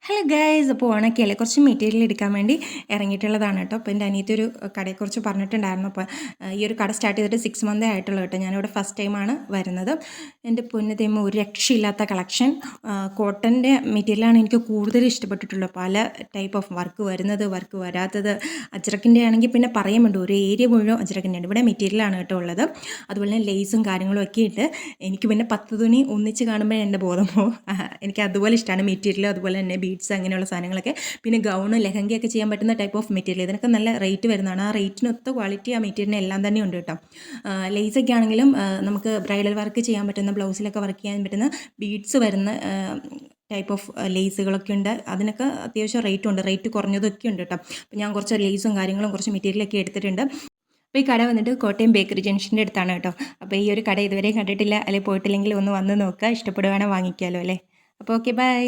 Hello guys, അപ്പോൾ ഓണൊക്കെയല്ലേ, കുറച്ച് material എടുക്കാൻ വേണ്ടി ഇറങ്ങിയിട്ടുള്ളതാണ് കേട്ടോ. അപ്പോൾ എൻ്റെ അനിയത്തി ഒരു കടയെക്കുറിച്ച് പറഞ്ഞിട്ടുണ്ടായിരുന്നു. അപ്പോൾ ഈ ഒരു കട സ്റ്റാർട്ട് ചെയ്തിട്ട് 6 മന്തേ ആയിട്ടുള്ളൂ കേട്ടോ. ഞാനിവിടെ ഫസ്റ്റ് ടൈമാണ് വരുന്നത്. എൻ്റെ പൊന്നു ഒരു രക്ഷയില്ലാത്ത കളക്ഷൻ. കോട്ടൻ്റെ മെറ്റീരിയലാണ് എനിക്ക് കൂടുതൽ ഇഷ്ടപ്പെട്ടിട്ടുള്ളത്. പല ടൈപ്പ് ഓഫ് വർക്ക് വരുന്നത്, വർക്ക് വരാത്തത്. അജ്രക്കിൻ്റെ ആണെങ്കിൽ പിന്നെ പറയാൻ വേണ്ട, ഒരു ഏരിയ മുഴുവൻ അജ്രക്കിൻ്റെ ഇവിടെ മെറ്റീരിയലാണ് കേട്ടോ ഉള്ളത്. അതുപോലെ തന്നെ ലേസും കാര്യങ്ങളും ഒക്കെ ഇട്ട് എനിക്ക് പിന്നെ 10 തുണി ഒന്നിച്ച് കാണുമ്പോൾ എൻ്റെ ബോധം പോകും. എനിക്ക് അതുപോലെ ഇഷ്ടമാണ് മെറ്റീരിയൽ, അതുപോലെ തന്നെ ബീഡ്സ് അങ്ങനെയുള്ള സാധനങ്ങളൊക്കെ. പിന്നെ ഗൗണ് ലെഹങ്കയൊക്കെ ചെയ്യാൻ പറ്റുന്ന ടൈപ്പ് ഓഫ് മെറ്റീരിയൽ, ഇതിനൊക്കെ നല്ല റേറ്റ് വരുന്നതാണ്. ആ റേറ്റിനൊത്ത ക്വാളിറ്റി ആ മെറ്റീരിയലിന് എല്ലാം തന്നെ ഉണ്ട് കേട്ടോ. ലേസൊക്കെ ആണെങ്കിലും നമുക്ക് ബ്രൈഡൽ വർക്ക് ചെയ്യാൻ പറ്റുന്ന, ബ്ലൗസിലൊക്കെ വർക്ക് ചെയ്യാൻ പറ്റുന്ന ബീഡ്സ് വരുന്ന ടൈപ്പ് ഓഫ് ലേസുകളൊക്കെ ഉണ്ട്. അതിനൊക്കെ അത്യാവശ്യം റേറ്റും ഉണ്ട്, റേറ്റ് കുറഞ്ഞതൊക്കെ ഉണ്ട് കേട്ടോ. അപ്പോൾ ഞാൻ കുറച്ച് ലേസും കാര്യങ്ങളും കുറച്ച് മെറ്റീരിയലൊക്കെ എടുത്തിട്ടുണ്ട്. അപ്പോൾ ഈ കട വന്നിട്ട് കോട്ടയം ബേക്കറി ജംഗ്ഷൻ്റെ അടുത്താണ് കേട്ടോ. അപ്പോൾ ഈ ഒരു കട ഇതുവരെ കണ്ടിട്ടില്ല അല്ലെങ്കിൽ പോയിട്ടില്ലെങ്കിൽ ഒന്ന് വന്ന് നോക്കുക, ഇഷ്ടപ്പെടുവാണെങ്കിൽ വാങ്ങിക്കാമല്ലോ അല്ലേ. അപ്പോൾ ഓക്കെ, ബൈ.